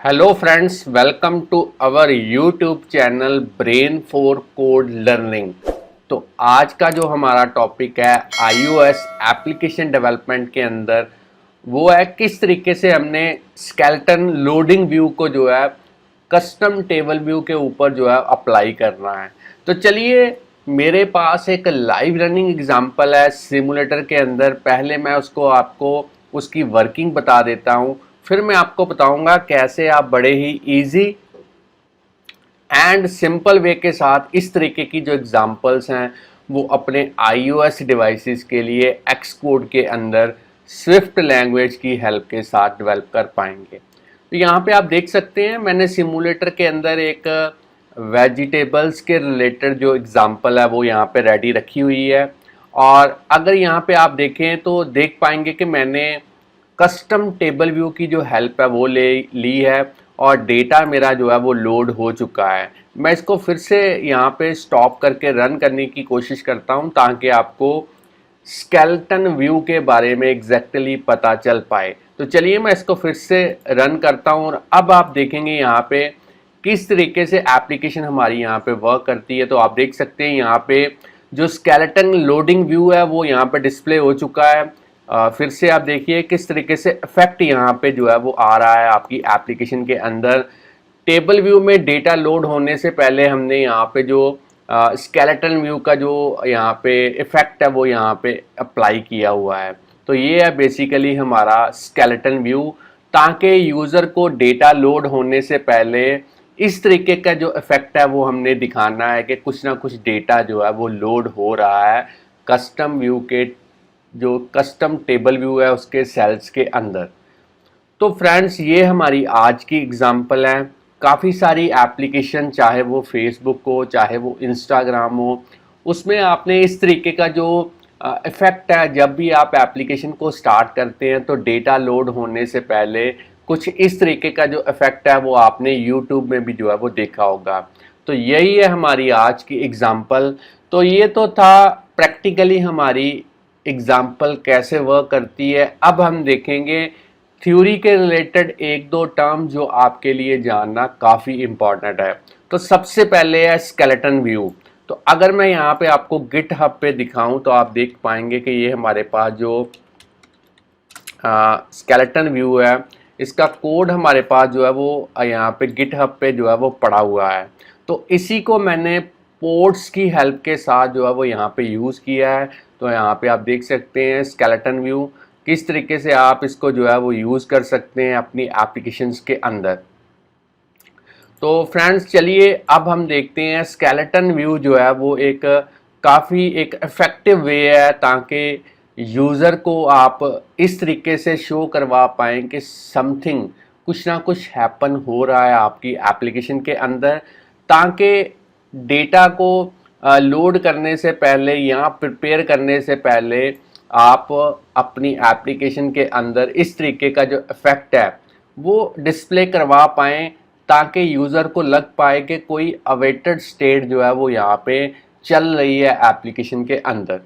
Hello friends, welcome to our YouTube channel brain for code learning. तो आज का जो हमारा टॉपिक है iOS एप्लीकेशन डेवलपमेंट के अंदर वो है किस तरीके से हमने स्केलेटन लोडिंग व्यू को जो है कस्टम टेबल व्यू के ऊपर जो है अप्लाई करना है। तो चलिए, मेरे पास एक लाइव रनिंग एग्जांपल है सिमुलेटर के अंदर। पहले मैं उसको आपको उसकी वर्किंग बता देता हूँ, फिर मैं आपको बताऊंगा कैसे आप बड़े ही इजी एंड सिंपल वे के साथ इस तरीके की जो एग्जांपल्स हैं वो अपने iOS डिवाइसेस के लिए एक्सकोड के अंदर स्विफ्ट लैंग्वेज की हेल्प के साथ डेवलप कर पाएंगे। तो यहाँ पे आप देख सकते हैं, मैंने सिमुलेटर के अंदर एक वेजिटेबल्स के रिलेटेड जो एग्जांपल है वो यहाँ पे रेडी रखी हुई है। और अगर यहाँ पे आप देखें तो देख पाएंगे कि मैंने कस्टम टेबल व्यू की जो हेल्प है वो ले ली है और डेटा मेरा जो है वो लोड हो चुका है। मैं इसको फिर से यहाँ पे स्टॉप करके रन करने की कोशिश करता हूँ ताकि आपको स्केलेटन व्यू के बारे में एग्जैक्टली पता चल पाए। तो चलिए मैं इसको फिर से रन करता हूँ और अब आप देखेंगे यहाँ पे किस तरीके से एप्लीकेशन हमारी यहाँ पे वर्क करती है। तो आप देख सकते हैं यहाँ पे जो स्केलेटन लोडिंग व्यू है वो यहाँ पे डिस्प्ले हो चुका है। फिर से आप देखिए किस तरीके से इफेक्ट यहाँ पे जो है वो आ रहा है आपकी एप्लीकेशन के अंदर। टेबल व्यू में डेटा लोड होने से पहले हमने यहाँ पे जो स्केलेटन व्यू का जो यहाँ पे इफेक्ट है वो यहाँ पे अप्लाई किया हुआ है। तो ये है बेसिकली हमारा स्केलेटन व्यू, ताकि यूज़र को डेटा लोड होने से पहले इस तरीके का जो इफेक्ट है वो हमने दिखाना है कि कुछ ना कुछ डेटा जो है वो लोड हो रहा है कस्टम व्यू के जो कस्टम टेबल व्यू है उसके सेल्स के अंदर। तो फ्रेंड्स, ये हमारी आज की एग्जांपल है। काफ़ी सारी एप्लीकेशन, चाहे वो फेसबुक हो चाहे वो इंस्टाग्राम हो, उसमें आपने इस तरीके का जो इफ़ेक्ट है, जब भी आप एप्लीकेशन को स्टार्ट करते हैं तो डेटा लोड होने से पहले कुछ इस तरीके का जो इफ़ेक्ट है वो आपने यूट्यूब में भी जो है वो देखा होगा। तो यही है हमारी आज की एग्जांपल। तो ये तो था प्रैक्टिकली हमारी एग्जाम्पल कैसे वर्क करती है। अब हम देखेंगे थ्योरी के रिलेटेड एक दो टर्म जो आपके लिए जानना काफ़ी इम्पॉर्टेंट है। तो सबसे पहले है स्केलेटन व्यू। तो अगर मैं यहाँ पे आपको गिटहब पे दिखाऊं तो आप देख पाएंगे कि ये हमारे पास जो स्केलेटन व्यू है इसका कोड हमारे पास जो है वो यहाँ पे गिटहब पे जो है वो पड़ा हुआ है। तो इसी को मैंने पोर्ट्स की हेल्प के साथ जो है वो यहाँ पे यूज़ किया है। तो यहाँ पे आप देख सकते हैं स्केलेटन व्यू किस तरीके से आप इसको जो है वो यूज़ कर सकते हैं अपनी एप्लीकेशंस के अंदर। तो फ्रेंड्स चलिए अब हम देखते हैं स्केलेटन व्यू जो है वो एक काफ़ी एक इफ़ेक्टिव वे है ताकि यूज़र को आप इस तरीके से शो करवा पाएँ कि समथिंग कुछ ना कुछ हैपन हो रहा है आपकी एप्लीकेशन के अंदर, ताकि डेटा को लोड करने से पहले या प्रिपेयर करने से पहले आप अपनी एप्लीकेशन के अंदर इस तरीके का जो इफ़ेक्ट है वो डिस्प्ले करवा पाएँ, ताकि यूज़र को लग पाए कि कोई अवेटेड स्टेट जो है वो यहाँ पे चल रही है एप्लीकेशन के अंदर।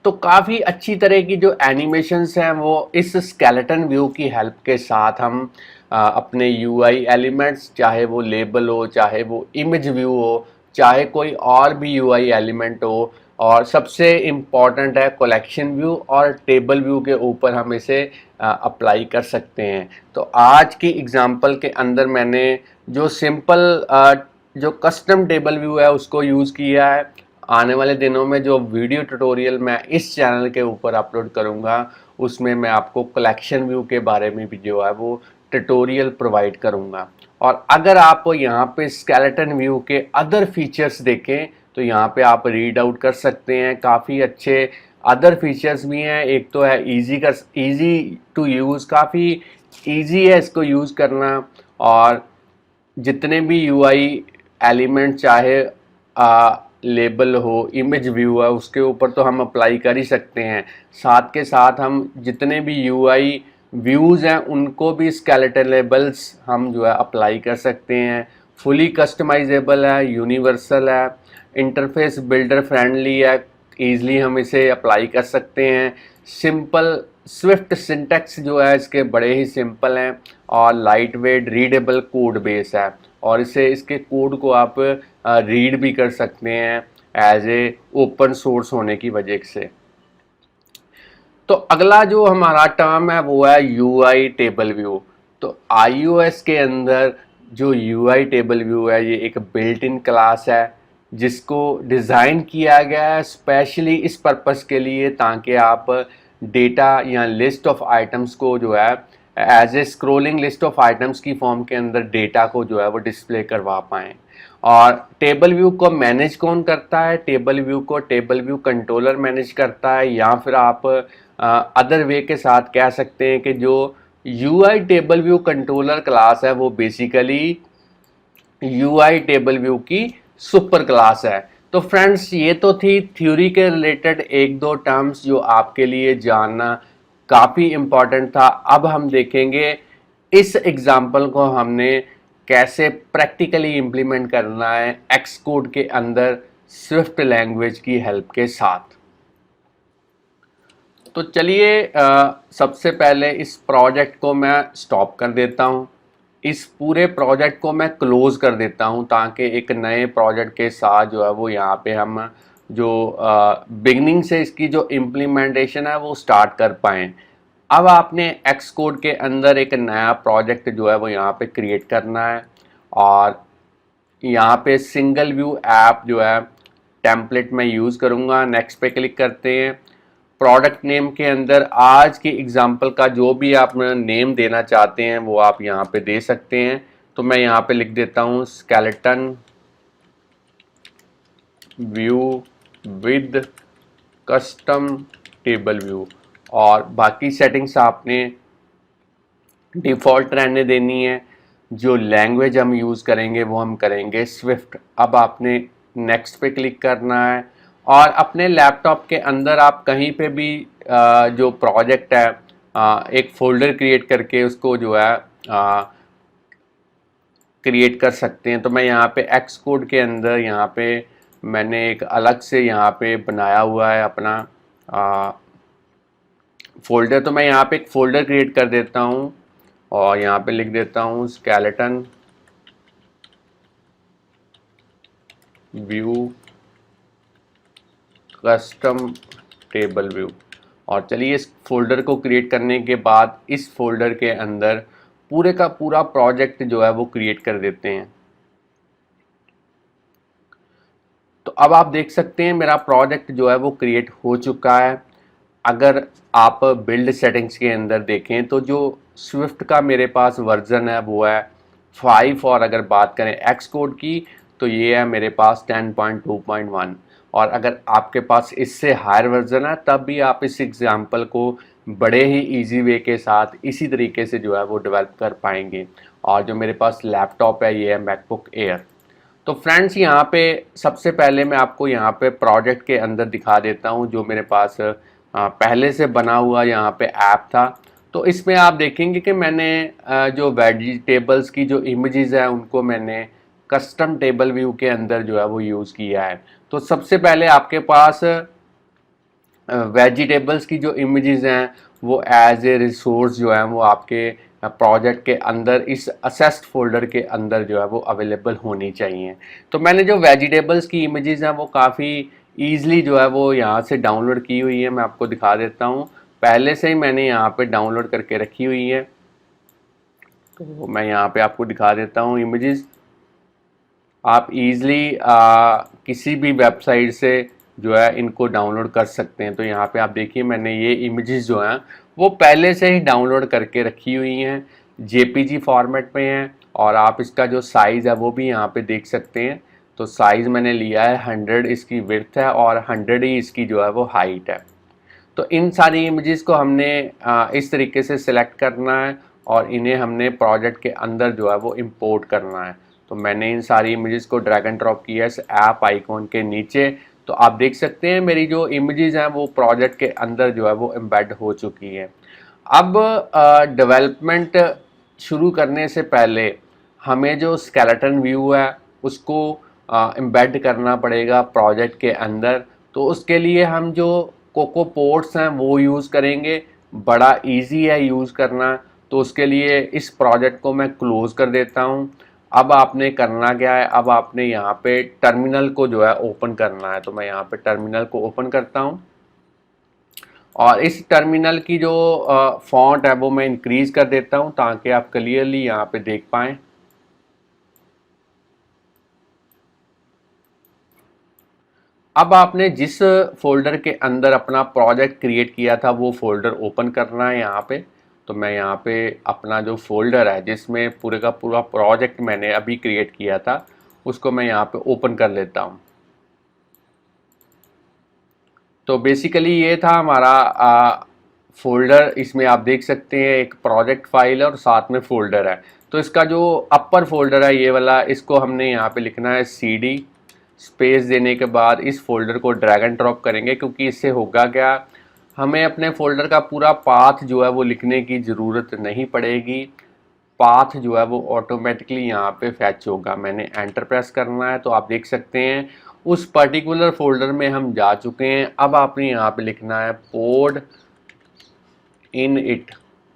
तो काफ़ी अच्छी तरह की जो एनिमेशंस हैं वो इस स्केलेटन व्यू की हेल्प के साथ हम अपने यूआई एलिमेंट्स, चाहे वो लेबल हो, चाहे वो इमेज व्यू हो, चाहे कोई और भी यूआई एलिमेंट हो, और सबसे इम्पॉर्टेंट है कलेक्शन व्यू और टेबल व्यू के ऊपर हम इसे अप्लाई कर सकते हैं। तो आज की एग्जांपल के अंदर मैंने जो सिंपल जो कस्टम टेबल व्यू है उसको यूज़ किया है। आने वाले दिनों में जो वीडियो ट्यूटोरियल मैं इस चैनल के ऊपर अपलोड करूंगा उसमें मैं आपको कलेक्शन व्यू के बारे में भी जो है वो ट्यूटोरियल प्रोवाइड करूंगा। और अगर आप यहाँ पे स्केलेटन व्यू के अदर फीचर्स देखें तो यहाँ पे आप रीड आउट कर सकते हैं, काफ़ी अच्छे अदर फीचर्स भी हैं। एक तो है इजी टू यूज़, काफ़ी इजी है इसको यूज़ करना, और जितने भी यूआई एलिमेंट, चाहे लेबल हो, इमेज व्यू है, उसके ऊपर तो हम अप्लाई कर ही सकते हैं। साथ के साथ हम जितने भी यूआई व्यूज़ हैं उनको भी स्केलेटन लेबल्स हम जो है अप्लाई कर सकते हैं। फुली कस्टमाइजेबल है, यूनिवर्सल है, इंटरफेस बिल्डर फ्रेंडली है, ईज़िली हम इसे अप्लाई कर सकते हैं। सिंपल स्विफ्ट सिंटैक्स जो है इसके बड़े ही सिंपल हैं और light weight readable code base है, और इसे इसके कोड को आप रीड भी कर सकते हैं एज ए ओपन सोर्स होने की वजह से। तो अगला जो हमारा टर्म है वो है यूआई टेबल व्यू। तो iOS के अंदर जो यूआई टेबल व्यू है ये एक बिल्ट इन क्लास है जिसको डिज़ाइन किया गया है स्पेशली इस पर्पस के लिए ताकि आप डेटा या लिस्ट ऑफ आइटम्स को जो है as a scrolling list of items की फॉर्म के अंदर डेटा को जो है वो डिस्प्ले करवा पाएँ। और टेबल व्यू को मैनेज कौन करता है? टेबल व्यू को टेबल व्यू कंट्रोलर मैनेज करता है, या फिर आप अदर वे के साथ कह सकते हैं कि जो UI table view controller class है वो बेसिकली यूआई टेबल व्यू की सुपर क्लास है। तो फ्रेंड्स ये तो थी थ्योरी के रिलेटेड एक दो टर्म्स जो आपके लिए जानना काफ़ी इम्पॉर्टेंट था। अब हम देखेंगे इस एग्जाम्पल को हमने कैसे प्रैक्टिकली इम्प्लीमेंट करना है एक्स कोड के अंदर स्विफ्ट लैंग्वेज की हेल्प के साथ। तो चलिए सबसे पहले इस प्रोजेक्ट को मैं स्टॉप कर देता हूँ, इस पूरे प्रोजेक्ट को मैं क्लोज कर देता हूँ ताकि एक नए प्रोजेक्ट के साथ जो है वो यहाँ पे हम जो बिगनिंग से इसकी जो इम्प्लीमेंटेशन है वो स्टार्ट कर पाएँ। अब आपने एक्स कोड के अंदर एक नया प्रोजेक्ट जो है वो यहाँ पे क्रिएट करना है, और यहाँ पे सिंगल व्यू ऐप जो है टेम्पलेट में यूज़ करूँगा। नेक्स्ट पे क्लिक करते हैं। प्रोडक्ट नेम के अंदर आज की एग्जांपल का जो भी आप नेम देना चाहते हैं वो आप यहाँ पे दे सकते हैं। तो मैं यहाँ पे लिख देता हूँ skeleton view with custom table view, और बाकी सेटिंग्स आपने डिफ़ॉल्ट रहने देनी है। जो लैंग्वेज हम यूज़ करेंगे वो हम करेंगे स्विफ्ट। अब आपने नेक्स्ट पे क्लिक करना है, और अपने लैपटॉप के अंदर आप कहीं पे भी जो प्रोजेक्ट है एक फ़ोल्डर क्रिएट करके उसको जो है क्रिएट कर सकते हैं। तो मैं यहाँ पे एक्स कोड के अंदर यहाँ पे मैंने एक अलग से यहाँ पे बनाया हुआ है अपना फ़ोल्डर। तो मैं यहाँ पे एक फ़ोल्डर क्रिएट कर देता हूँ और यहाँ पे लिख देता हूँ skeleton view custom table view. और चलिए इस फोल्डर को क्रिएट करने के बाद इस फोल्डर के अंदर पूरे का पूरा प्रोजेक्ट जो है वो क्रिएट कर देते हैं। तो अब आप देख सकते हैं मेरा प्रोजेक्ट जो है वो क्रिएट हो चुका है। अगर आप बिल्ड सेटिंग्स के अंदर देखें तो जो स्विफ्ट का मेरे पास वर्जन है वो है 5, और अगर बात करें एक्स कोड की तो ये है मेरे पास 10.2.1, और अगर आपके पास इससे हायर वर्जन है तब भी आप इस एग्जाम्पल को बड़े ही इजी वे के साथ इसी तरीके से जो है वो डेवलप कर पाएंगे। और जो मेरे पास लैपटॉप है ये है मैकबुक एयर। तो फ्रेंड्स यहाँ पे सबसे पहले मैं आपको यहाँ पे प्रोजेक्ट के अंदर दिखा देता हूँ जो मेरे पास पहले से बना हुआ यहाँ पे ऐप था। तो इसमें आप देखेंगे कि मैंने जो वेजिटेबल्स की जो इमेजेस हैं उनको मैंने कस्टम टेबल व्यू के अंदर जो है वो यूज़ किया है। तो सबसे पहले आपके पास वेजिटेबल्स की जो इमेजेस हैं वो एज ए रिसोर्स जो है वो आपके प्रोजेक्ट के अंदर इस असेस्ड फोल्डर के अंदर जो है वो अवेलेबल होनी चाहिए। तो मैंने जो वेजिटेबल्स की इमेजेस हैं वो काफ़ी ईज़िली जो है वो यहाँ से डाउनलोड की हुई है। मैं आपको दिखा देता हूँ, पहले से ही मैंने यहाँ पे डाउनलोड करके रखी हुई है। तो मैं यहाँ पे आपको दिखा देता हूँ इमेजेस। आप ईज़िली किसी भी वेबसाइट से जो है इनको डाउनलोड कर सकते हैं। तो यहाँ पे आप देखिए मैंने ये इमेजेस जो हैं वो पहले से ही डाउनलोड करके रखी हुई हैं, जेपीजी फॉर्मेट में हैं, और आप इसका जो साइज़ है वो भी यहाँ पे देख सकते हैं। तो साइज़ मैंने लिया है 100 इसकी विड्थ है और 100 ही इसकी जो है वो हाइट है। तो इन सारी इमेजेस को हमने इस तरीके से सिलेक्ट करना है और इन्हें हमने प्रोजेक्ट के अंदर जो है वो इंपोर्ट करना है। तो मैंने इन सारी इमेजेस को ड्रैग एंड ड्रॉप किया इस ऐप आइकॉन के नीचे। तो आप देख सकते हैं मेरी जो इमेजेस हैं वो प्रोजेक्ट के अंदर जो है वो एम्बेड हो चुकी हैं। अब डेवलपमेंट शुरू करने से पहले हमें जो स्केलेटन व्यू है उसको एम्बेड करना पड़ेगा प्रोजेक्ट के अंदर। तो उसके लिए हम जो कोको पोर्ट्स हैं वो यूज़ करेंगे। बड़ा इजी है यूज़ करना। तो उसके लिए इस प्रोजेक्ट को मैं क्लोज़ कर देता हूँ। अब आपने करना क्या है, अब आपने यहाँ पे टर्मिनल को जो है ओपन करना है। तो मैं यहाँ पे टर्मिनल को ओपन करता हूँ और इस टर्मिनल की जो फॉन्ट है वो मैं इंक्रीज़ कर देता हूँ ताकि आप क्लियरली यहाँ पे देख पाएँ। अब आपने जिस फोल्डर के अंदर अपना प्रोजेक्ट क्रिएट किया था वो फोल्डर ओपन करना है यहाँ पे। तो मैं यहाँ पे अपना जो फोल्डर है जिसमें पूरे का पूरा प्रोजेक्ट मैंने अभी क्रिएट किया था उसको मैं यहाँ पे ओपन कर लेता हूँ। तो बेसिकली ये था हमारा फोल्डर। इसमें आप देख सकते हैं एक प्रोजेक्ट फाइल है और साथ में फोल्डर है। तो इसका जो अपर फोल्डर है ये वाला, इसको हमने यहाँ पे लिखना है CD स्पेस देने के बाद इस फोल्डर को ड्रैग एंड ड्रॉप करेंगे, क्योंकि इससे होगा क्या, हमें अपने फोल्डर का पूरा पाथ जो है वो लिखने की ज़रूरत नहीं पड़ेगी। पाथ जो है वो ऑटोमेटिकली यहाँ पे फैच होगा। मैंने एंटर प्रेस करना है तो आप देख सकते हैं उस पर्टिकुलर फोल्डर में हम जा चुके हैं। अब आपने यहाँ पे लिखना है पोड इन इट,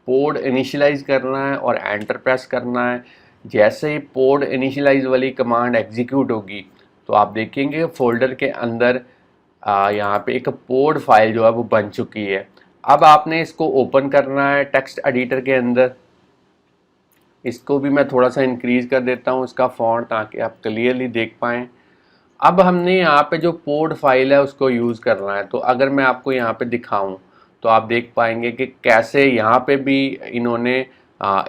पोड इनिशियलाइज करना है और एंटर प्रेस करना है। जैसे ही पोड इनिशियलाइज वाली कमांड एग्जीक्यूट होगी तो आप देखेंगे फोल्डर के अंदर यहाँ पे एक पोड फाइल जो है वो बन चुकी है। अब आपने इसको ओपन करना है टेक्स्ट एडिटर के अंदर। इसको भी मैं थोड़ा सा इंक्रीज कर देता हूँ इसका फॉन्ट ताकि आप क्लियरली देख पाएँ। अब हमने यहाँ पे जो पोड फाइल है उसको यूज़ करना है। तो अगर मैं आपको यहाँ पे दिखाऊं तो आप देख पाएंगे कि कैसे यहाँ पे भी इन्होंने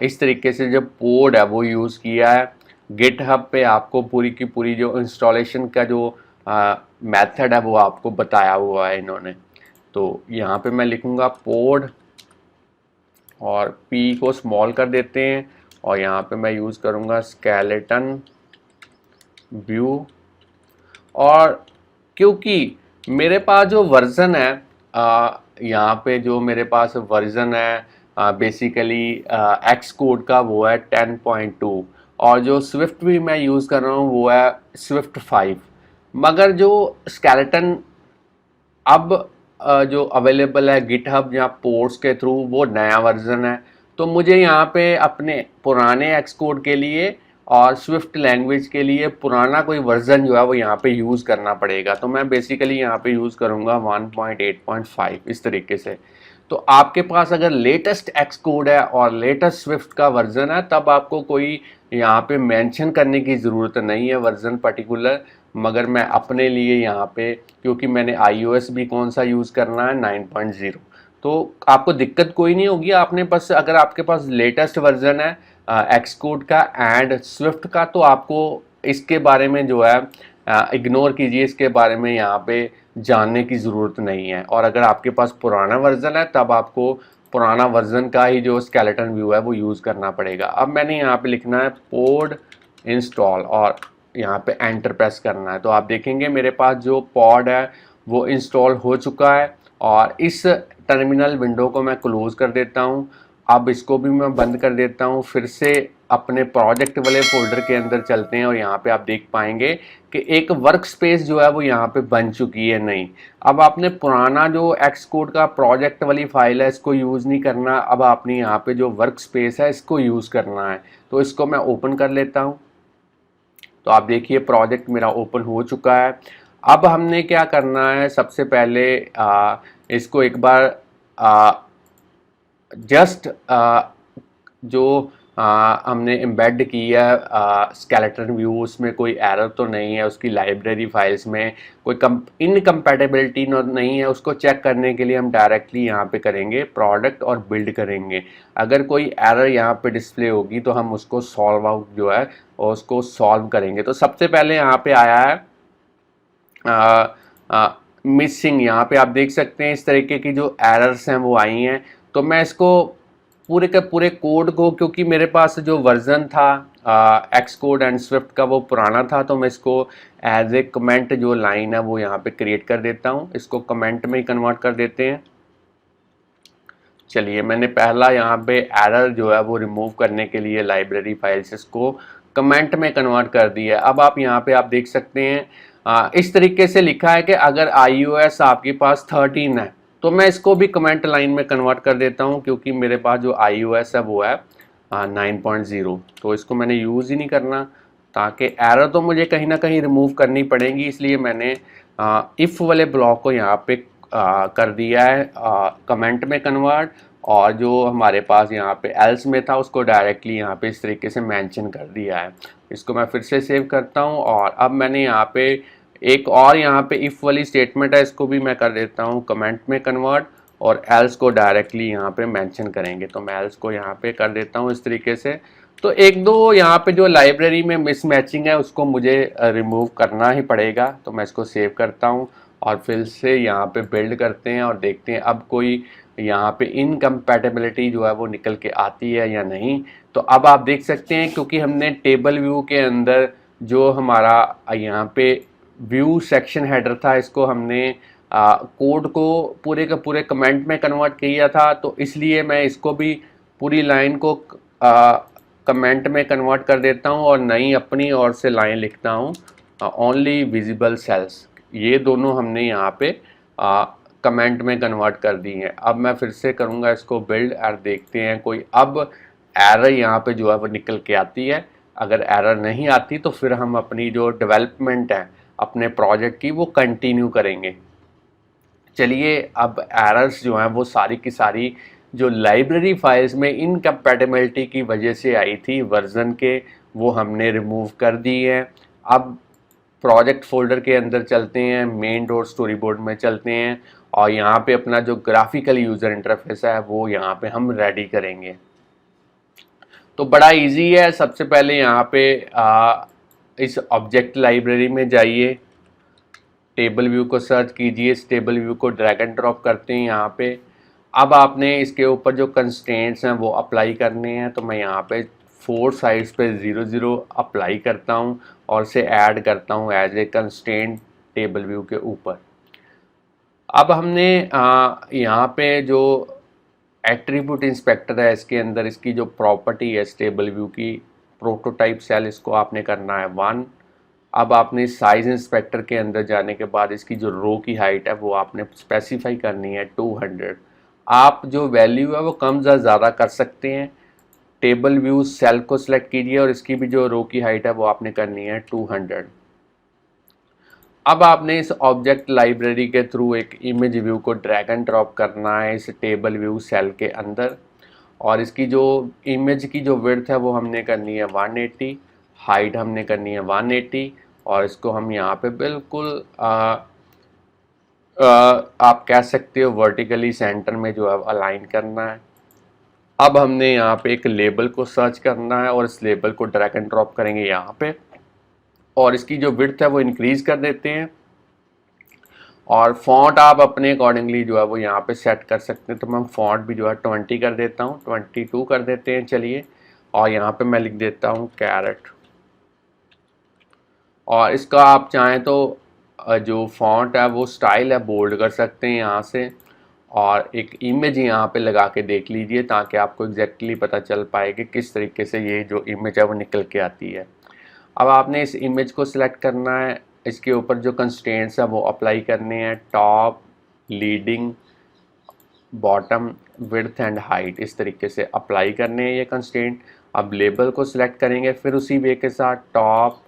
इस तरीके से जो पोड है वो यूज़ किया है। गिटहब पे आपको पूरी की पूरी जो इंस्टॉलेशन का जो मेथड है वो आपको बताया हुआ है इन्होंने। तो यहाँ पे मैं लिखूँगा पोड और P को स्मॉल कर देते हैं और यहाँ पे मैं यूज़ करूँगा स्केलेटन व्यू। और क्योंकि मेरे पास जो वर्ज़न है यहाँ पे जो मेरे पास वर्ज़न है बेसिकली एक्स कोड का वो है 10.2 और जो स्विफ्ट भी मैं यूज़ कर रहा हूँ वो है स्विफ्ट 5। मगर जो स्केलेटन अब जो अवेलेबल है गिटहब या पोर्ट्स के थ्रू वो नया वर्ज़न है। तो मुझे यहाँ पे अपने पुराने एक्स कोड के लिए और स्विफ्ट लैंग्वेज के लिए पुराना कोई वर्ज़न जो है वो यहाँ पे यूज़ करना पड़ेगा। तो मैं बेसिकली यहाँ पे यूज़ करूँगा 1.8.5 इस तरीके से। तो आपके पास अगर लेटेस्ट एक्स कोड है और लेटेस्ट स्विफ्ट का वर्ज़न है तब आपको कोई यहाँ पे मेंशन करने की ज़रूरत नहीं है वर्ज़न पर्टिकुलर। मगर मैं अपने लिए यहाँ पे क्योंकि मैंने iOS भी कौन सा यूज़ करना है 9.0, तो आपको दिक्कत कोई नहीं होगी। आपने बस अगर आपके पास लेटेस्ट वर्ज़न है एक्स कोड का एंड स्विफ्ट का तो आपको इसके बारे में जो है इग्नोर कीजिए, इसके बारे में यहाँ पे जानने की ज़रूरत नहीं है। और अगर आपके पास पुराना वर्ज़न है तब आपको पुराना वर्ज़न का ही जो स्केलेटन व्यू है वो यूज़ करना पड़ेगा। अब मैंने यहाँ पे लिखना है पोड इंस्टॉल और यहाँ पे एंटर प्रेस करना है। तो आप देखेंगे मेरे पास जो पॉड है वो इंस्टॉल हो चुका है और इस टर्मिनल विंडो को मैं क्लोज़ कर देता हूँ। अब इसको भी मैं बंद कर देता हूँ। फिर से अपने प्रोजेक्ट वाले फोल्डर के अंदर चलते हैं और यहाँ पे आप देख पाएंगे कि एक वर्क स्पेस जो है वो यहाँ पे बन चुकी है नई। अब आपने पुराना जो एक्स कोड का प्रोजेक्ट वाली फाइल है इसको यूज़ नहीं करना। अब आपने यहाँ पे जो वर्क स्पेस है इसको यूज़ करना है। तो इसको मैं ओपन कर लेता हूँ। तो आप देखिए प्रोजेक्ट मेरा ओपन हो चुका है। अब हमने क्या करना है, सबसे पहले इसको एक बार जस्ट जो हमने एम्बेड किया स्केलेटन व्यू, उसमें कोई एरर तो नहीं है, उसकी लाइब्रेरी फाइल्स में कोई इनकम्पैटिबिलिटी नहीं है, उसको चेक करने के लिए हम डायरेक्टली यहाँ पे करेंगे प्रोडक्ट और बिल्ड करेंगे। अगर कोई एरर यहाँ पे डिस्प्ले होगी तो हम उसको सॉल्व आउट जो है और उसको सॉल्व करेंगे। तो सबसे पहले यहाँ पे आया है मिसिंग। यहाँ पे आप देख सकते हैं इस तरीके की जो एरर्स हैं वो आई हैं। तो मैं इसको पूरे के पूरे कोड को, क्योंकि मेरे पास जो वर्ज़न था एक्स कोड एंड स्विफ्ट का वो पुराना था, तो मैं इसको एज ए कमेंट जो लाइन है वो यहाँ पे क्रिएट कर देता हूँ। इसको कमेंट में ही कन्वर्ट कर देते हैं। चलिए, मैंने पहला यहाँ पे एरर जो है वो रिमूव करने के लिए लाइब्रेरी फाइल्स इसको कमेंट में कन्वर्ट कर दिया। अब आप यहाँ पे आप देख सकते हैं इस तरीके से लिखा है कि अगर iOS आपके पास 13 है तो मैं इसको भी कमेंट लाइन में कन्वर्ट कर देता हूँ, क्योंकि मेरे पास जो iOS है वो है 9.0, तो इसको मैंने यूज़ ही नहीं करना, ताकि एरर तो मुझे कहीं ना कहीं रिमूव करनी पड़ेगी, इसलिए मैंने इफ़ वाले ब्लॉक को यहाँ पे कर दिया है कमेंट में कन्वर्ट, और जो हमारे पास यहाँ पे एल्स में था उसको डायरेक्टली यहाँ पे इस तरीके से मेंशन कर दिया है। इसको मैं फिर से सेव करता हूँ, और अब मैंने यहाँ पे एक और यहाँ पे इफ़ वाली स्टेटमेंट है, इसको भी मैं कर देता हूँ कमेंट में कन्वर्ट, और एल्स को डायरेक्टली यहाँ पे मेंशन करेंगे, तो मैं एल्स को यहाँ पे कर देता हूँ इस तरीके से। तो एक दो यहाँ पे जो लाइब्रेरी में मिसमैचिंग है उसको मुझे रिमूव करना ही पड़ेगा, तो मैं इसको सेव करता हूँ और फिर से यहाँ पे बिल्ड करते हैं और देखते हैं अब कोई यहाँ पे इनकम्पैटिबिलिटी जो है वो निकल के आती है या नहीं। तो अब आप देख सकते हैं, क्योंकि हमने टेबल व्यू के अंदर जो हमारा यहाँ पे व्यू सेक्शन हेडर था, इसको हमने कोड को पूरे के पूरे कमेंट में कन्वर्ट किया था, तो इसलिए मैं इसको भी पूरी लाइन को कमेंट में कन्वर्ट कर देता हूँ और नई अपनी ओर से लाइन लिखता हूँ ओनली विजिबल सेल्स। ये दोनों हमने यहाँ पे कमेंट में कन्वर्ट कर दी हैं। अब मैं फिर से करूँगा इसको बिल्ड और देखते हैं कोई अब एरर यहाँ पे जो है वो निकल के आती है। अगर एरर नहीं आती तो फिर हम अपनी जो डेवलपमेंट है अपने प्रोजेक्ट की वो कंटिन्यू करेंगे। चलिए, अब एरर्स जो हैं वो सारी की सारी जो लाइब्रेरी फाइल्स में इनकम्पैटिबिलिटी की वजह से आई थी वर्जन के, वो हमने रिमूव कर दी है। अब प्रोजेक्ट फोल्डर के अंदर चलते हैं, मेन डॉट स्टोरी बोर्ड में चलते हैं, और यहाँ पे अपना जो ग्राफिकल यूज़र इंटरफेस है वो यहाँ पे हम रेडी करेंगे। तो बड़ा इजी है। सबसे पहले यहाँ पे इस ऑब्जेक्ट लाइब्रेरी में जाइए, टेबल व्यू को सर्च कीजिए, इस टेबल व्यू को ड्रैग एंड ड्रॉप करते हैं यहाँ पे। अब आपने इसके ऊपर जो कंस्ट्रेंट्स हैं वो अप्लाई करने हैं, तो मैं यहाँ पे 4 साइड्स पे 0 0 अप्लाई करता हूँ और इसे ऐड करता हूँ as a constraint table view के ऊपर। अब हमने यहाँ पे जो एट्रीब्यूट इंस्पेक्टर है इसके अंदर इसकी जो प्रॉपर्टी है टेबल व्यू की, प्रोटोटाइप सेल, इसको आपने करना है 1। अब आपने साइज इंस्पेक्टर के अंदर जाने के बाद इसकी जो रो की हाइट है वो आपने स्पेसिफाई करनी है 200। आप जो वैल्यू है वो कम या ज़्यादा कर सकते हैं। टेबल व्यू सेल को सिलेक्ट कीजिए और इसकी भी जो रो की हाइट है वो आपने करनी है 200। अब आपने इस ऑब्जेक्ट लाइब्रेरी के थ्रू एक इमेज व्यू को ड्रैग एंड ड्रॉप करना है इस टेबल व्यू सेल के अंदर, और इसकी जो इमेज की जो विड्थ है वो हमने करनी है 180, हाइट हमने करनी है 180, और इसको हम यहाँ पे बिल्कुल आप कह सकते हो वर्टिकली सेंटर में जो है अलाइन करना है। अब हमने यहाँ पे एक लेबल को सर्च करना है और इस लेबल को ड्रैग एंड ड्रॉप करेंगे यहाँ पे, और इसकी जो विड्थ है वो इंक्रीज कर देते हैं, और फॉन्ट आप अपने अकॉर्डिंगली जो है वो यहाँ पे सेट कर सकते हैं। तो मैं फॉन्ट भी जो है 20 कर देता हूँ, 22 कर देते हैं चलिए, और यहाँ पे मैं लिख देता हूँ कैरेट। और इसका आप चाहें तो जो फॉन्ट है वो स्टाइल है बोल्ड कर सकते हैं यहाँ से, और एक इमेज यहाँ पे लगा के देख लीजिए ताकि आपको एग्जैक्टली पता चल पाए कि किस तरीके से ये जो इमेज है वो निकल के आती है। अब आपने इस इमेज को सिलेक्ट करना है, इसके ऊपर जो कंस्ट्रेंट्स है वो अप्लाई करने हैं, top, leading, bottom, width and height, इस तरीके से अप्लाई करने हैं ये कंस्ट्रेंट। अब लेबल को सिलेक्ट करेंगे, फिर उसी वे के साथ टॉप,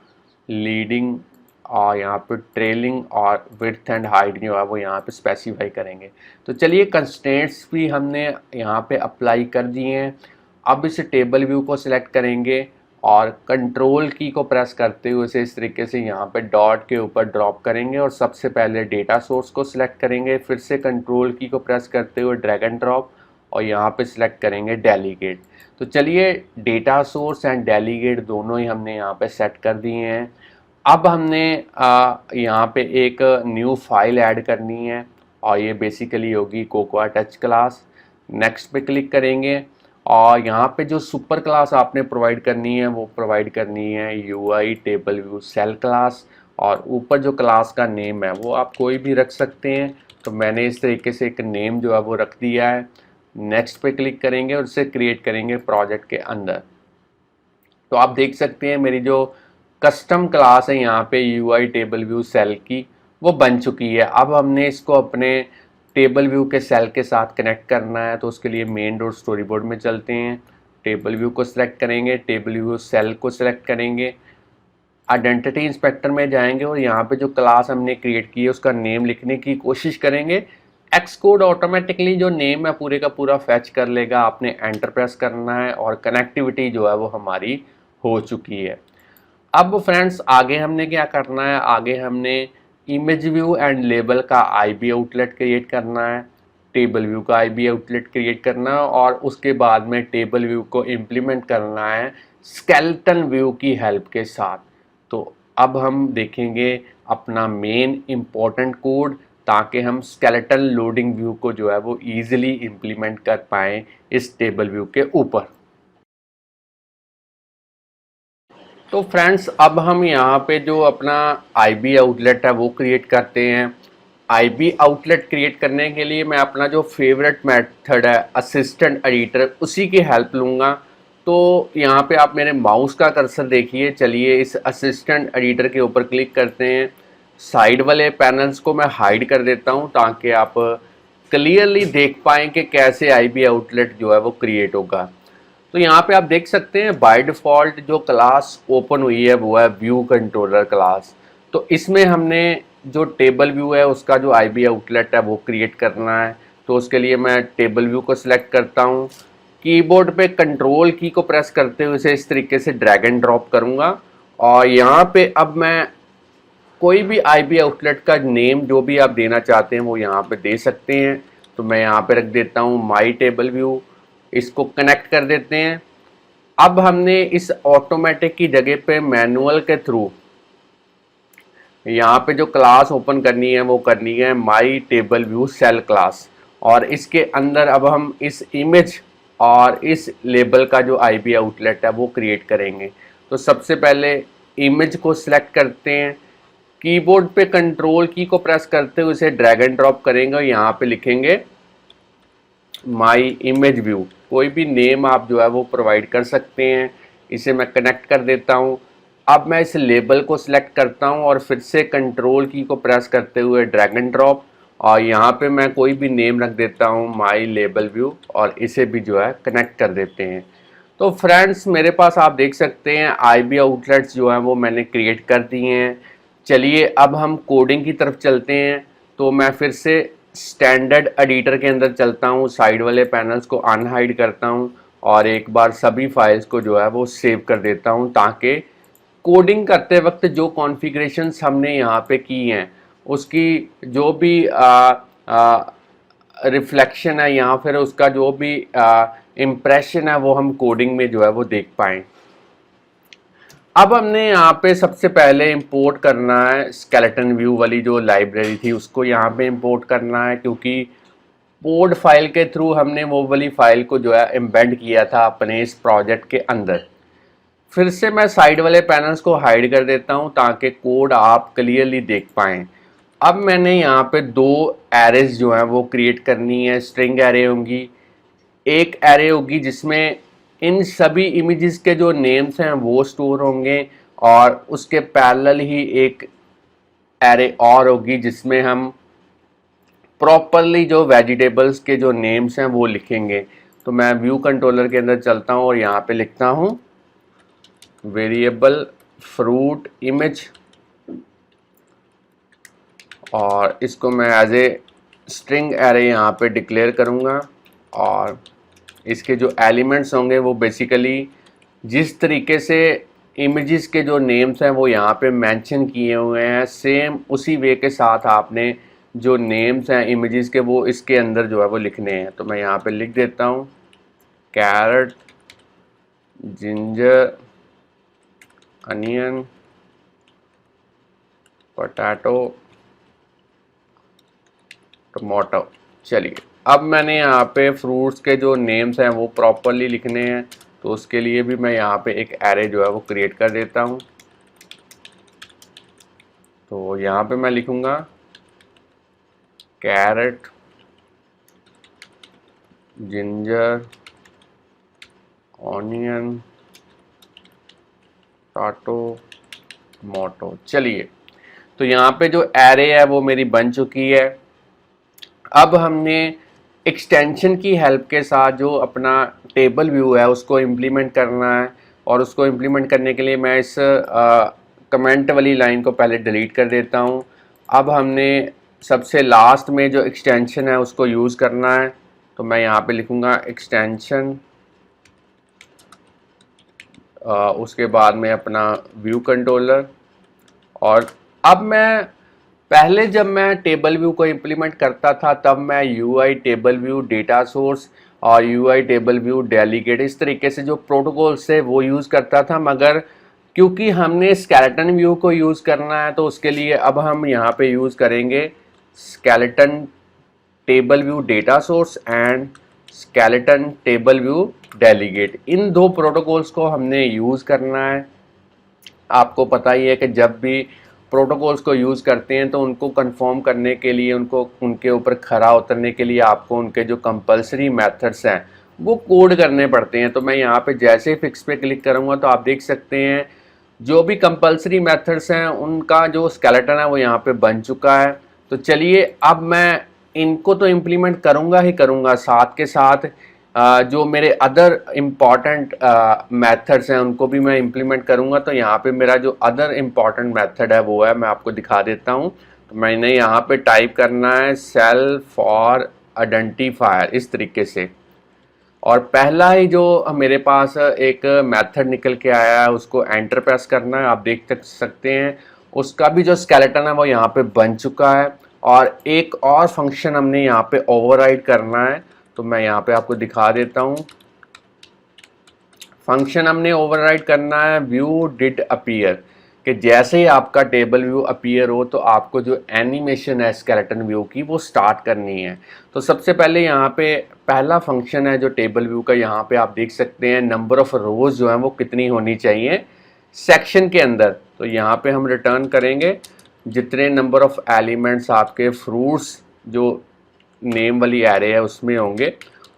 लीडिंग और यहाँ पे ट्रेलिंग और विड्थ एंड हाइट जो है वो यहाँ पे स्पेसिफाई करेंगे। तो चलिए, कंस्ट्रेंट्स भी हमने यहाँ पे अप्लाई कर दिए हैं। अब इस टेबल व्यू को सिलेक्ट करेंगे और कंट्रोल की को प्रेस करते हुए इसे इस तरीके से यहाँ पे डॉट के ऊपर ड्रॉप करेंगे, और सबसे पहले डेटा सोर्स को सिलेक्ट करेंगे, फिर से कंट्रोल की को प्रेस करते हुए ड्रैग एंड ड्रॉप, और यहाँ पे सिलेक्ट करेंगे डेलीगेट। तो चलिए, डेटा सोर्स एंड डेलीगेट दोनों ही हमने यहाँ पे सेट कर दिए हैं। अब हमने यहाँ पे एक न्यू फाइल ऐड करनी है, और ये बेसिकली होगी कोकोआ टच क्लास। नेक्स्ट पे क्लिक करेंगे, और यहाँ पे जो सुपर क्लास आपने प्रोवाइड करनी है वो प्रोवाइड करनी है UI table view cell class, और ऊपर जो क्लास का नेम है वो आप कोई भी रख सकते हैं। तो मैंने इस तरीके से एक नेम जो है वो रख दिया है। नेक्स्ट पे क्लिक करेंगे और इसे क्रिएट करेंगे प्रोजेक्ट के अंदर। तो आप देख सकते हैं मेरी जो कस्टम क्लास है यहाँ पे यूआई टेबल व्यू सेल की वो बन चुकी है। अब हमने इसको अपने टेबल व्यू के सेल के साथ कनेक्ट करना है, तो उसके लिए मेन डॉट स्टोरी बोर्ड में चलते हैं, टेबल व्यू को सिलेक्ट करेंगे, टेबल व्यू सेल को सिलेक्ट करेंगे, आइडेंटिटी इंस्पेक्टर में जाएंगे और यहाँ पे जो क्लास हमने क्रिएट की है उसका नेम लिखने की कोशिश करेंगे। एक्सकोड ऑटोमेटिकली जो नेम है पूरे का पूरा फैच कर लेगा, आपने एंटर प्रेस करना है और कनेक्टिविटी जो है वो हमारी हो चुकी है। अब फ्रेंड्स आगे हमने क्या करना है, आगे हमने इमेज व्यू एंड लेबल का आईबी आउटलेट क्रिएट करना है, टेबल व्यू का आईबी आउटलेट क्रिएट करना है और उसके बाद में टेबल व्यू को इम्प्लीमेंट करना है स्केलेटन व्यू की हेल्प के साथ। तो अब हम देखेंगे अपना मेन इम्पोर्टेंट कोड, ताकि हम स्केलेटन लोडिंग व्यू को जो है वो ईजिली इम्प्लीमेंट कर पाएँ इस टेबल व्यू के ऊपर। तो फ्रेंड्स अब हम यहाँ पे जो अपना आईबी आउटलेट है वो क्रिएट करते हैं। आईबी आउटलेट क्रिएट करने के लिए मैं अपना जो फेवरेट मेथड है असिस्टेंट एडिटर, उसी की हेल्प लूँगा। तो यहाँ पे आप मेरे माउस का कर्सर देखिए, चलिए इस असिस्टेंट एडिटर के ऊपर क्लिक करते हैं। साइड वाले पैनल्स को मैं हाइड कर देता हूँ ताकि आप क्लियरली देख पाएँ कि कैसे आईबी आउटलेट जो है वो क्रिएट होगा। तो यहाँ पे आप देख सकते हैं बाय डिफ़ॉल्ट जो क्लास ओपन हुई है वो है व्यू कंट्रोलर क्लास। तो इसमें हमने जो टेबल व्यू है उसका जो आईबी आउटलेट है वो क्रिएट करना है। तो उसके लिए मैं टेबल व्यू को सिलेक्ट करता हूँ, कीबोर्ड पे कंट्रोल की को प्रेस करते हुए इसे इस तरीके से ड्रैग एंड ड्रॉप करूँगा और यहाँ पे अब मैं कोई भी आईबी आउटलेट का नेम जो भी आप देना चाहते हैं वो यहाँ पे दे सकते हैं। तो मैं यहाँ पे रख देता हूँ माई टेबल व्यू, इसको कनेक्ट कर देते हैं। अब हमने इस ऑटोमेटिक की जगह पे मैनुअल के थ्रू यहाँ पे जो क्लास ओपन करनी है वो करनी है my table view cell class, और इसके अंदर अब हम इस इमेज और इस लेबल का जो आईबी आउटलेट है वो क्रिएट करेंगे। तो सबसे पहले इमेज को सिलेक्ट करते हैं, कीबोर्ड पे कंट्रोल की को प्रेस करते हुए इसे ड्रैग एंड ड्रॉप करेंगे और यहाँ पे लिखेंगे माई इमेज व्यू। कोई भी नेम आप जो है वो प्रोवाइड कर सकते हैं। इसे मैं कनेक्ट कर देता हूँ। अब मैं इस लेबल को सिलेक्ट करता हूँ और फिर से कंट्रोल की को प्रेस करते हुए ड्रैग एंड ड्रॉप, और यहाँ पे मैं कोई भी नेम रख देता हूँ माई लेबल व्यू और इसे भी जो है कनेक्ट कर देते हैं। तो फ्रेंड्स मेरे पास आप देख सकते हैं आईबी आउटलेट्स जो हैं वो मैंने क्रिएट कर दिए हैं। चलिए अब हम कोडिंग की तरफ चलते हैं। तो मैं फिर से स्टैंडर्ड एडिटर के अंदर चलता हूँ, साइड वाले पैनल्स को अनहाइड करता हूँ और एक बार सभी फाइल्स को जो है वो सेव कर देता हूँ, ताकि कोडिंग करते वक्त जो कॉन्फ़िगरेशंस हमने यहाँ पे की हैं उसकी जो भी रिफ्लेक्शन है या फिर उसका जो भी इम्प्रेशन है वो हम कोडिंग में जो है वो देख पाएँ। अब हमने यहाँ पे सबसे पहले इंपोर्ट करना है स्केलेटन व्यू वाली जो लाइब्रेरी थी उसको यहाँ पे इंपोर्ट करना है, क्योंकि पोड फाइल के थ्रू हमने वो वाली फाइल को जो है एम्बेड किया था अपने इस प्रोजेक्ट के अंदर। फिर से मैं साइड वाले पैनल्स को हाइड कर देता हूँ ताकि कोड आप क्लियरली देख पाएँ। अब मैंने यहाँ पे दो एरेज जो हैं वो क्रिएट करनी है। स्ट्रिंग एरे होंगी, एक एरे होगी जिसमें इन सभी इमेजेस के जो नेम्स हैं वो स्टोर होंगे, और उसके पैरेलल ही एक एरे और होगी जिसमें हम प्रॉपरली जो वेजिटेबल्स के जो नेम्स हैं वो लिखेंगे। तो मैं व्यू कंट्रोलर के अंदर चलता हूँ और यहाँ पे लिखता हूँ वेरिएबल फ्रूट इमेज, और इसको मैं एज ए स्ट्रिंग एरे यहाँ पे डिक्लेयर करूँगा। और इसके जो एलिमेंट्स होंगे वो बेसिकली जिस तरीके से इमेजेस के जो नेम्स हैं वो यहाँ पे मेंशन किए हुए हैं, सेम उसी वे के साथ आपने जो नेम्स हैं इमेजेस के वो इसके अंदर जो है वो लिखने हैं। तो मैं यहाँ पे लिख देता हूँ carrot, ginger, onion, potato, tomato. चलिए अब मैंने यहाँ पे फ्रूट्स के जो नेम्स हैं वो प्रॉपरली लिखने हैं, तो उसके लिए भी मैं यहाँ पे एक एरे जो है वो क्रिएट कर देता हूँ। तो यहाँ पे मैं लिखूँगा कैरेट, जिंजर, ऑनियन, टाटो, टमाटो। चलिए तो यहाँ पे जो एरे है वो मेरी बन चुकी है। अब हमने एक्सटेंशन की हेल्प के साथ जो अपना टेबल व्यू है उसको इम्प्लीमेंट करना है, और उसको इम्प्लीमेंट करने के लिए मैं इस कमेंट वाली लाइन को पहले डिलीट कर देता हूँ। अब हमने सबसे लास्ट में जो एक्सटेंशन है उसको यूज़ करना है, तो मैं यहाँ पे लिखूँगा एक्सटेंशन, उसके बाद में अपना व्यू कंट्रोलर। और अब मैं पहले जब मैं टेबल व्यू को इम्प्लीमेंट करता था तब मैं UI table view data source और यूआई टेबल व्यू डेलीगेट इस तरीके से जो प्रोटोकॉल्स है वो यूज़ करता था, मगर क्योंकि हमने स्केलेटन व्यू को यूज़ करना है तो उसके लिए अब हम यहाँ पे यूज़ करेंगे skeleton table view data source and skeleton table view delegate. इन दो प्रोटोकॉल्स को हमने यूज़ करना है। आपको पता ही है कि जब भी प्रोटोकॉल्स को यूज़ करते हैं तो उनको कंफर्म करने के लिए, उनको उनके ऊपर खरा उतरने के लिए आपको उनके जो कंपलसरी मेथड्स हैं वो कोड करने पड़ते हैं। तो मैं यहाँ पे जैसे ही फिक्स पे क्लिक करूँगा तो आप देख सकते हैं जो भी कंपलसरी मेथड्स हैं उनका जो स्केलेटन है वो यहाँ पे बन चुका है। तो चलिए अब मैं इनको तो इम्प्लीमेंट करूँगा ही करूँगा, साथ के साथ जो मेरे अदर इम्पॉर्टेंट मेथड्स हैं उनको भी मैं इम्प्लीमेंट करूँगा। तो यहाँ पे मेरा जो अदर इम्पॉर्टेंट मेथड है वो है, मैं आपको दिखा देता हूँ। तो मैंने यहाँ पे टाइप करना है सेल फॉर आइडेंटिफायर इस तरीके से, और पहला ही जो मेरे पास एक मेथड निकल के आया है उसको एंटर प्रेस करना है। आप देख सकते हैं उसका भी जो स्केलेटन है वो यहाँ पे बन चुका है, और एक और फंक्शन हमने यहाँ पे ओवरराइड करना है। तो मैं यहाँ पे आपको दिखा देता हूँ। फंक्शन हमने ओवरराइड करना है व्यू डिड अपीयर, कि जैसे ही आपका टेबल व्यू अपीयर हो तो आपको जो एनिमेशन है स्केलेटन व्यू की वो स्टार्ट करनी है। तो सबसे पहले यहाँ पे पहला फंक्शन है जो टेबल व्यू का, यहाँ पे आप देख सकते हैं नंबर ऑफ रोज जो है वो कितनी होनी चाहिए सेक्शन के अंदर। तो यहाँ पे हम रिटर्न करेंगे जितने नंबर ऑफ एलिमेंट्स आपके फ्रूट्स जो नेम वाली एरे है उसमें होंगे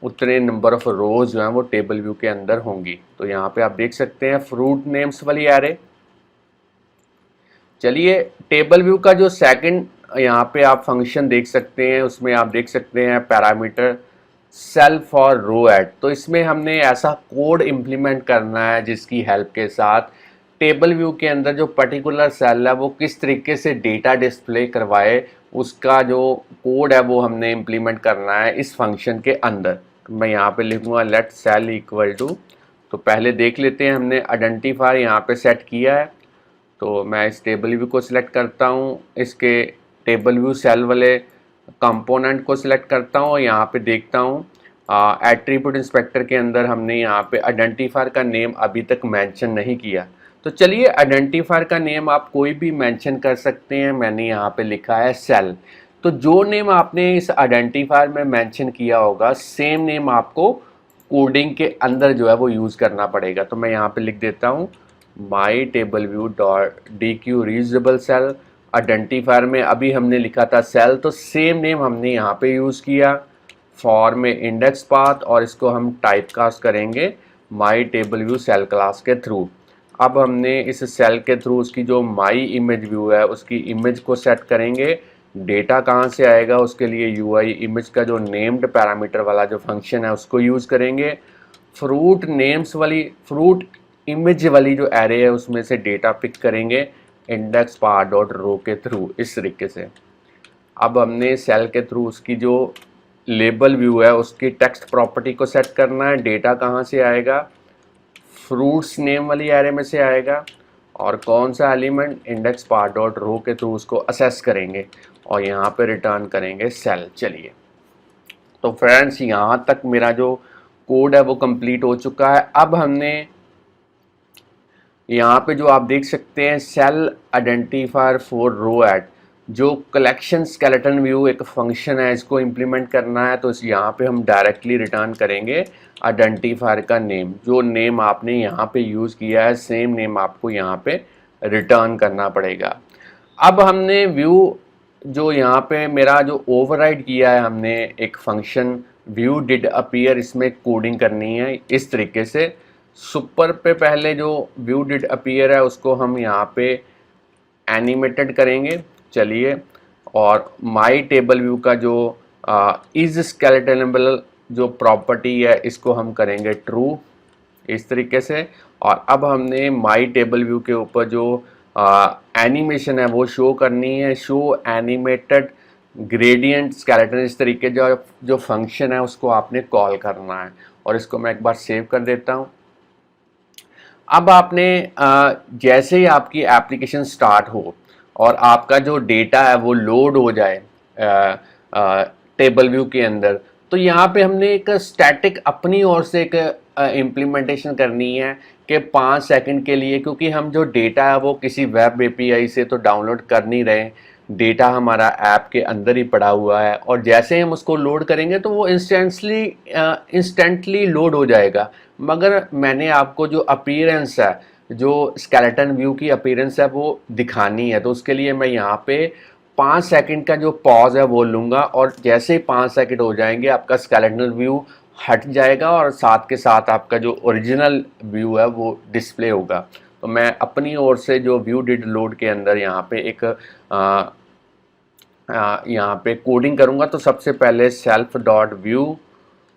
उतने नंबर ऑफ रोज जो हैं वो टेबल व्यू के अंदर होंगी। तो यहाँ पे आप देख सकते हैं फ्रूट नेम्स वाली एरे। चलिए टेबल व्यू का जो सेकंड यहाँ पे आप फंक्शन देख सकते हैं उसमें आप देख सकते हैं parameter cell for row at. तो इसमें हमने ऐसा कोड इम्प्लीमेंट करना है जिसकी हेल्प के साथ टेबल व्यू के अंदर जो पर्टिकुलर सेल है वो किस तरीके से डेटा डिस्प्ले करवाए, उसका जो कोड है वो हमने इम्प्लीमेंट करना है इस फंक्शन के अंदर। तो मैं यहाँ पे लिखूँगा लेट सेल इक्वल टू, तो पहले देख लेते हैं हमने आइडेंटिफायर यहाँ पे सेट किया है। तो मैं इस टेबल व्यू को सिलेक्ट करता हूँ, इसके टेबल व्यू सेल वाले कंपोनेंट को सिलेक्ट करता हूँ और यहाँ पे देखता हूँ एट्रीब्यूट इंस्पेक्टर के अंदर हमने यहाँ पे आइडेंटिफायर का नेम अभी तक मेंशन नहीं किया। तो चलिए आइडेंटिफायर का नेम आप कोई भी मेंशन कर सकते हैं। मैंने यहाँ पे लिखा है सेल। तो जो नेम आपने इस आइडेंटिफायर में मेंशन किया होगा सेम नेम आपको कोडिंग के अंदर जो है वो यूज़ करना पड़ेगा। तो मैं यहाँ पे लिख देता हूँ my table view dot dequeue reusable cell. Identifier में अभी हमने लिखा था सेल, तो सेम नेम हमने यहाँ पे यूज़ किया। फॉर में इंडेक्स पाथ, और इसको हम टाइप कास्ट करेंगे my table view cell class के थ्रू। अब हमने इस सेल के थ्रू उसकी जो माई इमेज व्यू है उसकी इमेज को सेट करेंगे। डेटा कहाँ से आएगा उसके लिए यूआई इमेज का जो नेम्ड पैरामीटर वाला जो फंक्शन है उसको यूज़ करेंगे। फ्रूट नेम्स वाली फ्रूट इमेज वाली जो एरे है उसमें से डेटा पिक करेंगे इंडेक्स पाथ डॉट रो के थ्रू इस तरीके से। अब हमने सेल के थ्रू उसकी जो लेबल व्यू है उसकी टेक्स्ट प्रॉपर्टी को सेट करना है। डेटा कहाँ से आएगा, फ्रूट्स नेम वाली एरे में से आएगा, और कौन सा element index path dot row के थ्रू उसको असेस करेंगे और यहाँ पे रिटर्न करेंगे सेल। चलिए तो फ्रेंड्स यहाँ तक मेरा जो कोड है वो कंप्लीट हो चुका है। अब हमने यहाँ पे जो आप देख सकते हैं cell identifier for row at, जो कलेक्शन स्केलेटन व्यू एक फंक्शन है, इसको इम्प्लीमेंट करना है। तो इस यहाँ पे हम डायरेक्टली रिटर्न करेंगे आइडेंटिफायर का नेम। जो नेम आपने यहाँ पे यूज़ किया है सेम नेम आपको यहाँ पे रिटर्न करना पड़ेगा। अब हमने व्यू जो यहाँ पे मेरा जो ओवरराइड किया है हमने एक फंक्शन व्यू डिड अपीयर, इसमें कोडिंग करनी है इस तरीके से। सुपर पे पहले जो व्यू डिड अपीयर है उसको हम यहाँ पे एनिमेटेड करेंगे। चलिए, और माई टेबल व्यू का जो इज स्केलेटनेबल जो प्रॉपर्टी है इसको हम करेंगे ट्रू इस तरीके से। और अब हमने माई टेबल व्यू के ऊपर जो एनिमेशन है वो शो करनी है, शो एनिमेटेड ग्रेडियंट स्केलेटन, इस तरीके जो फंक्शन है उसको आपने कॉल करना है। और इसको मैं एक बार सेव कर देता हूँ। अब आपने जैसे ही आपकी एप्लीकेशन स्टार्ट हो और आपका जो डेटा है वो लोड हो जाए टेबल व्यू के अंदर, तो यहाँ पे हमने एक स्टैटिक अपनी ओर से एक इम्प्लीमेंटेशन करनी है कि 5 सेकंड के लिए, क्योंकि हम जो डेटा है वो किसी वेब एपीआई से तो डाउनलोड कर नहीं रहे, डेटा हमारा ऐप के अंदर ही पड़ा हुआ है। और जैसे ही हम उसको लोड करेंगे तो वो इंस्टेंटली लोड हो जाएगा। मगर मैंने आपको जो अपीयरेंस है, जो स्केलेटन व्यू की अपीयरेंस है वो दिखानी है, तो उसके लिए मैं यहाँ पे 5 सेकंड का जो पॉज है वो लूँगा और जैसे ही 5 सेकंड हो जाएंगे आपका स्केलेटन व्यू हट जाएगा और साथ के साथ आपका जो ओरिजिनल व्यू है वो डिस्प्ले होगा। तो मैं अपनी ओर से जो व्यू डिड लोड के अंदर यहाँ पे एक यहाँ पे कोडिंग करूँगा। तो सबसे पहले सेल्फ डॉट व्यू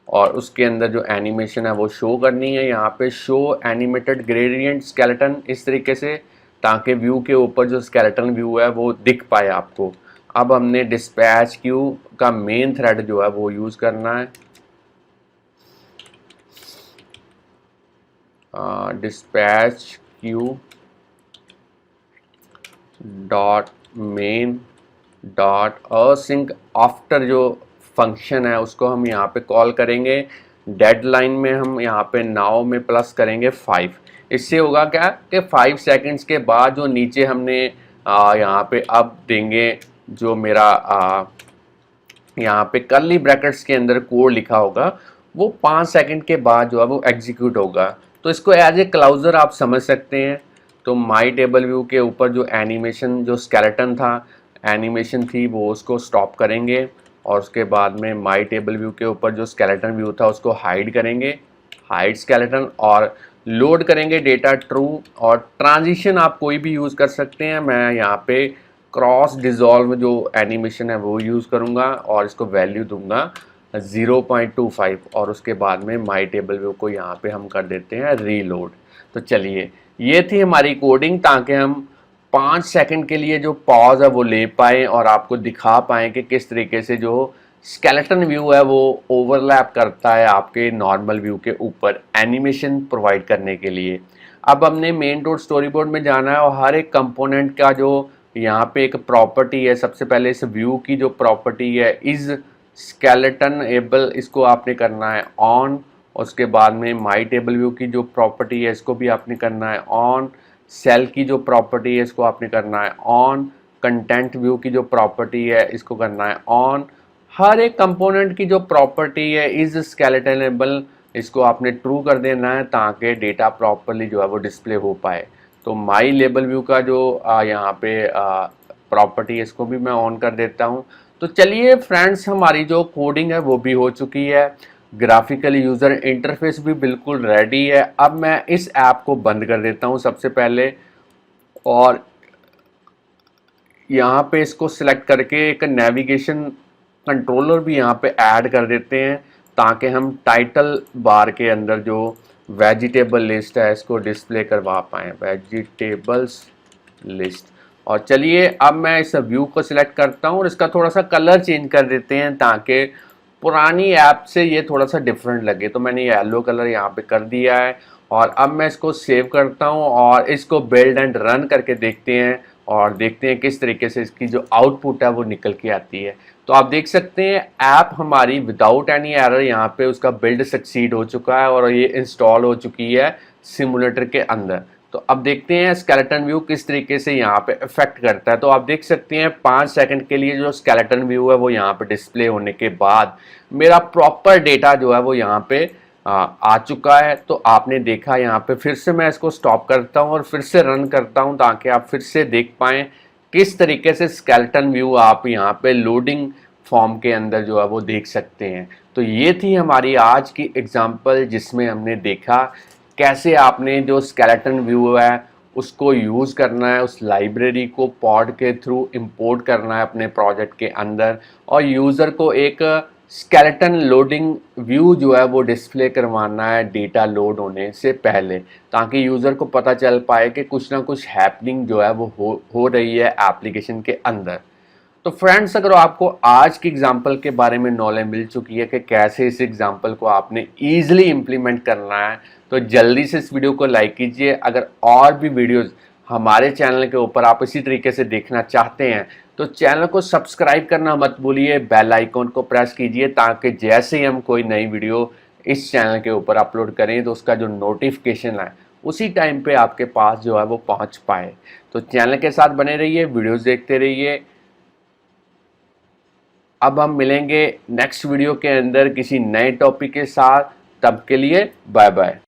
और उसके अंदर जो एनिमेशन है वो शो करनी है, यहाँ पे शो एनिमेटेड ग्रेडियंट स्केलेटन इस तरीके से, ताकि व्यू के ऊपर जो स्केलेटन व्यू है वो दिख पाए आपको। अब हमने डिस्पैच क्यू का मेन थ्रेड जो है वो यूज़ करना है। Dispatch Q dot main dot async after जो फंक्शन है उसको हम यहाँ पे कॉल करेंगे। डेडलाइन में हम यहाँ पे नाउ में प्लस करेंगे 5। इससे होगा क्या कि 5 सेकंड्स के बाद जो नीचे हमने यहाँ पे अब देंगे जो मेरा यहाँ पे कर्ली ब्रैकेट्स के अंदर कोड लिखा होगा वो 5 सेकंड के बाद जो है वो एग्जीक्यूट होगा। तो इसको एज ए क्लाउजर आप समझ सकते हैं। तो माई टेबल व्यू के ऊपर जो एनिमेशन जो स्केलेटन था, एनिमेशन थी, वो उसको स्टॉप करेंगे और उसके बाद में माई टेबल व्यू के ऊपर जो स्केलेटन व्यू था उसको हाइड करेंगे, हाइड स्केलेटन, और लोड करेंगे डेटा ट्रू। और ट्रांजिशन आप कोई भी यूज़ कर सकते हैं। मैं यहाँ पे क्रॉस डिज़ोल्व जो एनिमेशन है वो यूज़ करूँगा और इसको वैल्यू दूंगा 0.25 और उसके बाद में माई टेबल व्यू को यहाँ पे हम कर देते हैं रीलोड। तो चलिए, ये थी हमारी कोडिंग ताकि हम 5 सेकंड के लिए जो पॉज है वो ले पाएँ और आपको दिखा पाएँ कि किस तरीके से जो स्केलेटन व्यू है वो ओवरलैप करता है आपके नॉर्मल व्यू के ऊपर एनिमेशन प्रोवाइड करने के लिए। अब हमने मेन डॉट स्टोरी बोर्ड में जाना है और हर एक कंपोनेंट का जो यहाँ पे एक प्रॉपर्टी है, सबसे पहले इस व्यू की जो प्रॉपर्टी है इज स्केलेटन एबल, इसको आपने करना है ऑन। उसके बाद में माई टेबल व्यू की जो प्रॉपर्टी है इसको भी आपने करना है ऑन। सेल की जो प्रॉपर्टी है इसको आपने करना है ऑन। कंटेंट व्यू की जो प्रॉपर्टी है इसको करना है ऑन। हर एक कंपोनेंट की जो प्रॉपर्टी है इज स्केलेटनेबल, इसको आपने ट्रू कर देना है ताकि डेटा प्रॉपरली जो है वो डिस्प्ले हो पाए। तो माई लेबल व्यू का जो यहाँ पे प्रॉपर्टी है इसको भी मैं ऑन कर देता हूँ। तो चलिए फ्रेंड्स, हमारी जो कोडिंग है वो भी हो चुकी है, ग्राफिकल यूज़र इंटरफेस भी बिल्कुल रेडी है। अब मैं इस ऐप को बंद कर देता हूँ सबसे पहले और यहाँ पे इसको सिलेक्ट करके एक नेविगेशन कंट्रोलर भी यहाँ पे ऐड कर देते हैं ताकि हम टाइटल बार के अंदर जो वेजिटेबल लिस्ट है इसको डिस्प्ले करवा पाएँ, वेजिटेबल्स लिस्ट। और चलिए अब मैं इस व्यू को सिलेक्ट करता हूँ और इसका थोड़ा सा कलर चेंज कर देते हैं ताकि पुरानी ऐप से ये थोड़ा सा डिफरेंट लगे। तो मैंने ये येलो कलर यहाँ पे कर दिया है और अब मैं इसको सेव करता हूँ और इसको बिल्ड एंड रन करके देखते हैं और देखते हैं किस तरीके से इसकी जो आउटपुट है वो निकल के आती है। तो आप देख सकते हैं ऐप हमारी विदाउट एनी एरर यहाँ पे उसका बिल्ड सक्सीड हो चुका है और ये इंस्टॉल हो चुकी है सिमुलेटर के अंदर। तो अब देखते हैं स्केलेटन व्यू किस तरीके से यहाँ पे इफेक्ट करता है। तो आप देख सकते हैं 5 सेकंड के लिए जो स्केलेटन व्यू है वो यहाँ पे डिस्प्ले होने के बाद मेरा प्रॉपर डेटा जो है वो यहाँ पे आ चुका है। तो आपने देखा यहाँ पे, फिर से मैं इसको स्टॉप करता हूँ और फिर से रन करता हूँ ताकि आप फिर से देख पाएँ किस तरीके से स्केलेटन व्यू आप यहाँ पे लोडिंग फॉर्म के अंदर जो है वो देख सकते हैं। तो ये थी हमारी आज की एग्जाम्पल जिसमें हमने देखा कैसे आपने जो स्केलेटन व्यू है उसको यूज़ करना है, उस लाइब्रेरी को पॉड के थ्रू इंपोर्ट करना है अपने प्रोजेक्ट के अंदर, और यूज़र को एक स्केलेटन लोडिंग व्यू जो है वो डिस्प्ले करवाना है डेटा लोड होने से पहले, ताकि यूज़र को पता चल पाए कि कुछ ना कुछ हैपनिंग जो है वो हो रही है एप्लीकेशन के अंदर। तो फ्रेंड्स, अगर आपको आज की एग्जांपल के बारे में नॉलेज मिल चुकी है कि कैसे इस एग्जांपल को आपने ईजिली इम्प्लीमेंट करना है, तो जल्दी से इस वीडियो को लाइक कीजिए। अगर और भी वीडियोस हमारे चैनल के ऊपर आप इसी तरीके से देखना चाहते हैं तो चैनल को सब्सक्राइब करना मत भूलिए, बेल आइकॉन को प्रेस कीजिए, ताकि जैसे ही हम कोई नई वीडियो इस चैनल के ऊपर अपलोड करें तो उसका जो नोटिफिकेशन है उसी टाइम पे आपके पास जो है वो पहुंच पाए। तो चैनल के साथ बने रहिए, वीडियोस देखते रहिए। अब हम मिलेंगे नेक्स्ट वीडियो के अंदर किसी नए टॉपिक के साथ, तब के लिए बाय बाय।